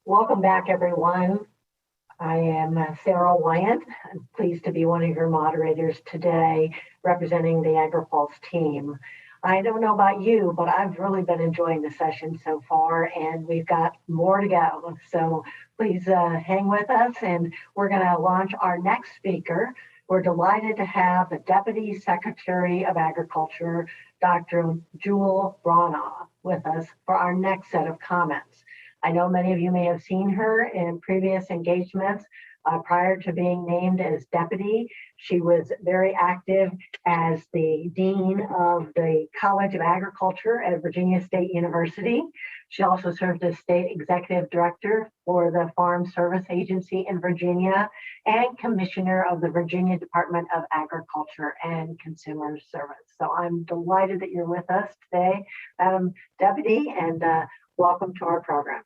Welcome back, everyone. I am Sarah Wyant. I'm pleased to be one of your moderators today, representing the AgriPulse team. I don't know about you, but I've really been enjoying the session so far, and we've got more to go. So please hang with us, and we're going to launch our next speaker. We're delighted to have the Deputy Secretary of Agriculture, Dr. Jewel Brana, with us for our next set of comments. I know many of you may have seen her in previous engagements. Prior to being named as deputy, she was very active as the dean of the College of Agriculture at Virginia State University. She also served as state executive director for the Farm Service Agency in Virginia and commissioner of the Virginia Department of Agriculture and Consumer Service. So I'm delighted that you're with us today, Madam Deputy, and welcome to our program.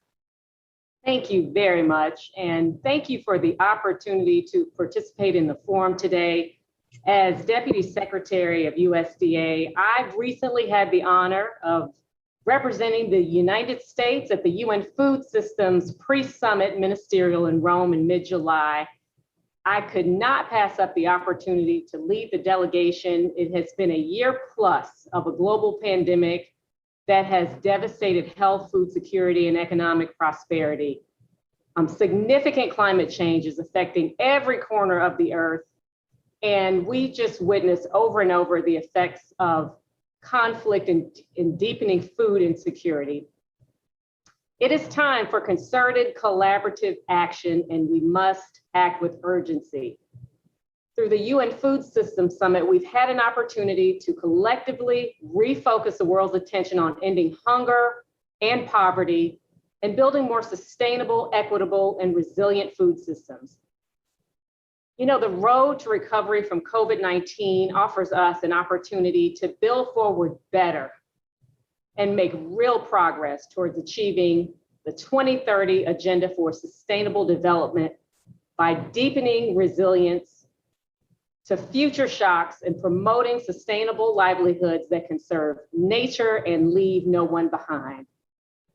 Thank you very much, and thank you for the opportunity to participate in the forum today. As Deputy Secretary of USDA, I've recently had the honor of representing the United States at the UN Food Systems Pre-Summit Ministerial in Rome in mid-July. I could not pass up the opportunity to lead the delegation. It has been a year plus of a global pandemic that has devastated health, food security, and economic prosperity. Significant climate change is affecting every corner of the earth, and we just witness over and over the effects of conflict and deepening food insecurity. It is time for concerted collaborative action, and we must act with urgency. Through the UN Food Systems Summit, we've had an opportunity to collectively refocus the world's attention on ending hunger and poverty and building more sustainable, equitable, and resilient food systems. You know, the road to recovery from COVID-19 offers us an opportunity to build forward better and make real progress towards achieving the 2030 Agenda for Sustainable Development by deepening resilience to future shocks and promoting sustainable livelihoods that conserve nature and leave no one behind.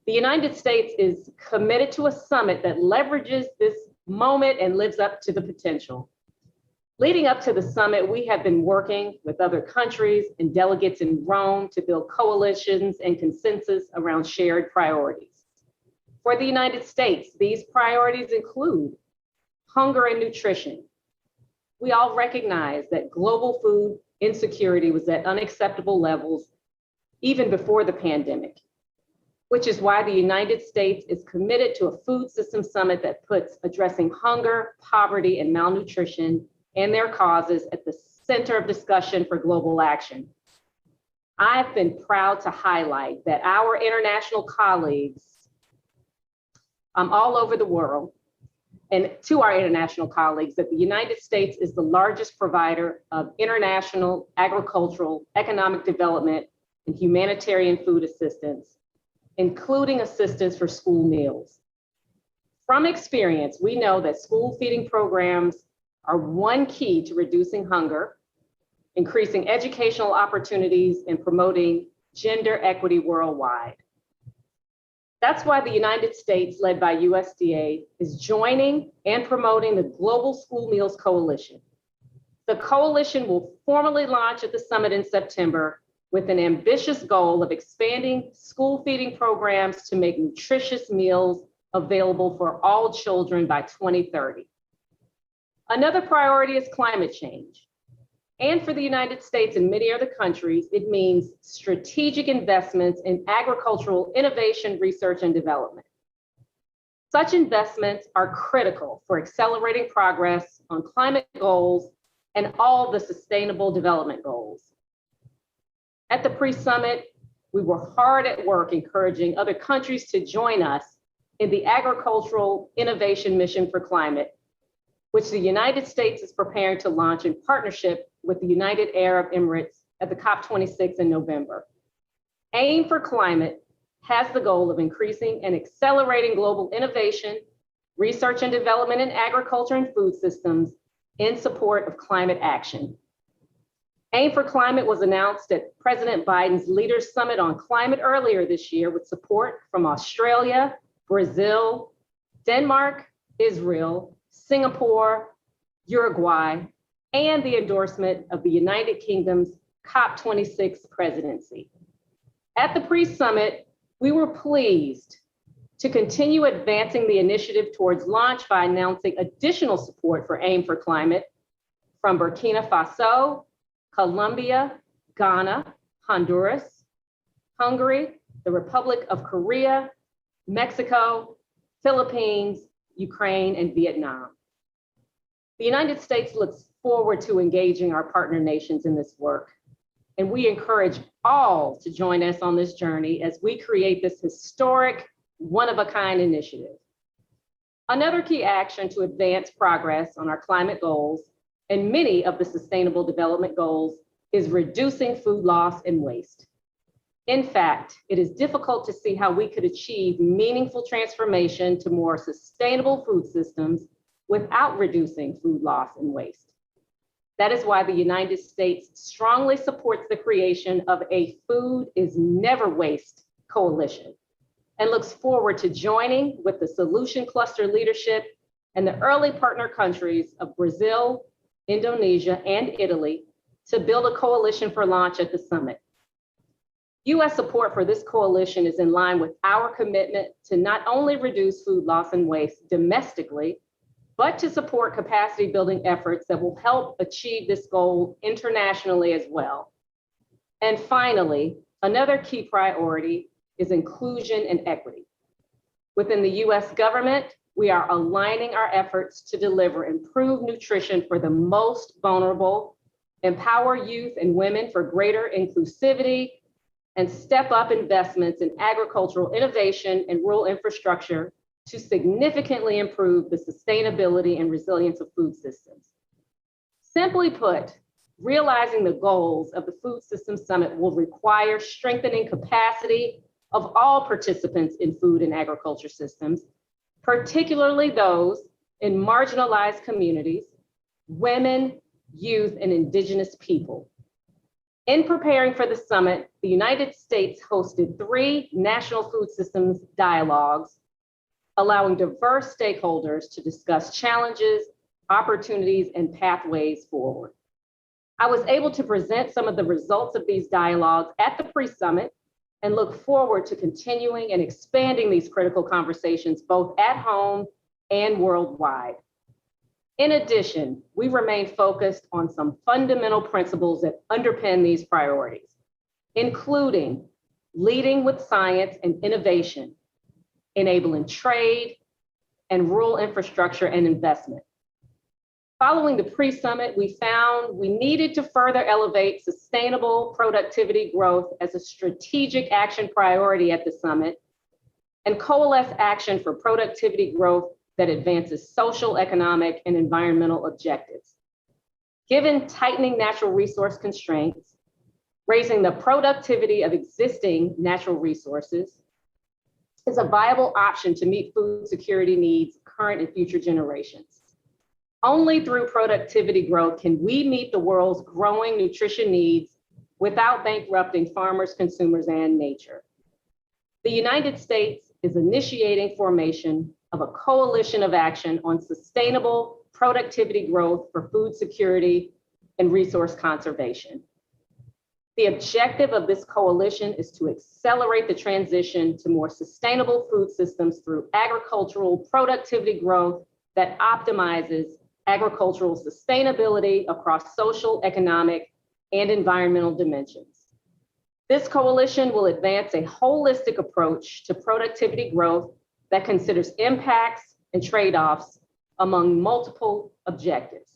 The United States is committed to a summit that leverages this moment and lives up to the potential. Leading up to the summit, we have been working with other countries and delegates in Rome to build coalitions and consensus around shared priorities. For the United States, these priorities include hunger and nutrition. We all recognize that global food insecurity was at unacceptable levels even before the pandemic, which is why the United States is committed to a food system summit that puts addressing hunger, poverty, and malnutrition and their causes at the center of discussion for global action. I've been proud to highlight that our international colleagues all over the world, and to our international colleagues, that the United States is the largest provider of international agricultural, economic development, and humanitarian food assistance, including assistance for school meals. From experience, we know that school feeding programs are one key to reducing hunger, increasing educational opportunities, and promoting gender equity worldwide. That's why the United States, led by USDA, is joining and promoting the Global School Meals Coalition. The coalition will formally launch at the summit in September with an ambitious goal of expanding school feeding programs to make nutritious meals available for all children by 2030. Another priority is climate change. And for the United States and many other countries, it means strategic investments in agricultural innovation, research, and development. Such investments are critical for accelerating progress on climate goals and all the sustainable development goals. At the pre-summit, we were hard at work encouraging other countries to join us in the Agricultural Innovation Mission for Climate, which the United States is preparing to launch in partnership with the United Arab Emirates at the COP26 in November. AIM for Climate has the goal of increasing and accelerating global innovation, research and development in agriculture and food systems in support of climate action. AIM for Climate was announced at President Biden's Leaders Summit on Climate earlier this year with support from Australia, Brazil, Denmark, Israel, Singapore, Uruguay, and the endorsement of the United Kingdom's COP26 presidency. At the pre-summit, we were pleased to continue advancing the initiative towards launch by announcing additional support for AIM for Climate from Burkina Faso, Colombia, Ghana, Honduras, Hungary, the Republic of Korea, Mexico, Philippines, Ukraine, and Vietnam. The United States looks forward to engaging our partner nations in this work, and we encourage all to join us on this journey as we create this historic, one-of-a-kind initiative. Another key action to advance progress on our climate goals and many of the Sustainable Development Goals is reducing food loss and waste. In fact, it is difficult to see how we could achieve meaningful transformation to more sustainable food systems without reducing food loss and waste. That is why the United States strongly supports the creation of a Food is Never Waste coalition and looks forward to joining with the Solution Cluster leadership and the early partner countries of Brazil, Indonesia, and Italy to build a coalition for launch at the summit. US support for this coalition is in line with our commitment to not only reduce food loss and waste domestically, but to support capacity building efforts that will help achieve this goal internationally as well. And finally, another key priority is inclusion and equity. Within the US government, we are aligning our efforts to deliver improved nutrition for the most vulnerable, empower youth and women for greater inclusivity, and step up investments in agricultural innovation and rural infrastructure to significantly improve the sustainability and resilience of food systems. Simply put, realizing the goals of the Food Systems Summit will require strengthening capacity of all participants in food and agriculture systems, particularly those in marginalized communities, women, youth, and indigenous people. In preparing for the summit, the United States hosted 3 national food systems dialogues, allowing diverse stakeholders to discuss challenges, opportunities, and pathways forward. I was able to present some of the results of these dialogues at the pre-summit and look forward to continuing and expanding these critical conversations both at home and worldwide. In addition, we remain focused on some fundamental principles that underpin these priorities, including leading with science and innovation, enabling trade, and rural infrastructure and investment. Following the pre-summit, we found we needed to further elevate sustainable productivity growth as a strategic action priority at the summit and coalesce action for productivity growth that advances social, economic, and environmental objectives. Given tightening natural resource constraints, raising the productivity of existing natural resources is a viable option to meet food security needs of current and future generations. Only through productivity growth can we meet the world's growing nutrition needs without bankrupting farmers, consumers, and nature. The United States is initiating formation of a coalition of action on sustainable productivity growth for food security and resource conservation. The objective of this coalition is to accelerate the transition to more sustainable food systems through agricultural productivity growth that optimizes agricultural sustainability across social, economic, and environmental dimensions. This coalition will advance a holistic approach to productivity growth that considers impacts and trade-offs among multiple objectives.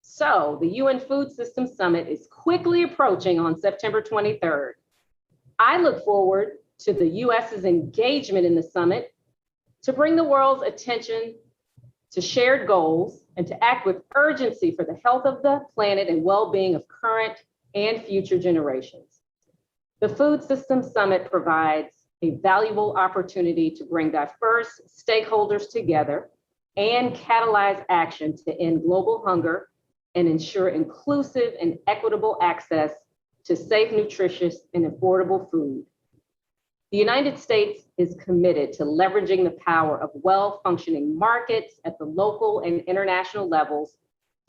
So the UN Food Systems Summit is quickly approaching on September 23rd. I look forward to the US's engagement in the summit to bring the world's attention to shared goals and to act with urgency for the health of the planet and well-being of current and future generations. The Food Systems Summit provides a valuable opportunity to bring diverse stakeholders together and catalyze action to end global hunger and ensure inclusive and equitable access to safe, nutritious, and affordable food. The United States is committed to leveraging the power of well-functioning markets at the local and international levels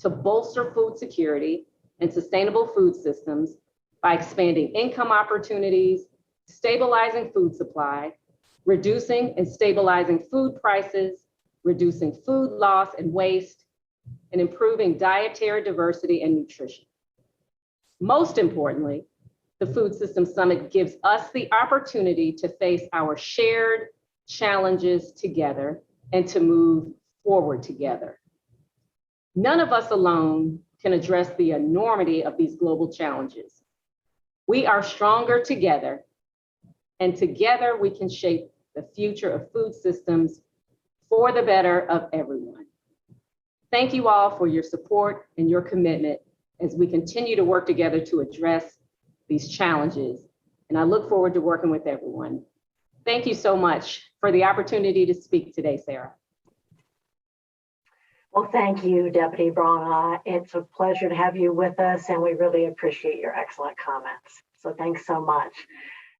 to bolster food security and sustainable food systems by expanding income opportunities, stabilizing food supply, reducing and stabilizing food prices, reducing food loss and waste, and improving dietary diversity and nutrition. Most importantly, the Food Systems Summit gives us the opportunity to face our shared challenges together and to move forward together. None of us alone can address the enormity of these global challenges. We are stronger together, and together we can shape the future of food systems for the better of everyone. Thank you all for your support and your commitment as we continue to work together to address these challenges. And I look forward to working with everyone. Thank you so much for the opportunity to speak today, Sarah. Well, thank you, Deputy Braun. It's a pleasure to have you with us, and we really appreciate your excellent comments. So thanks so much.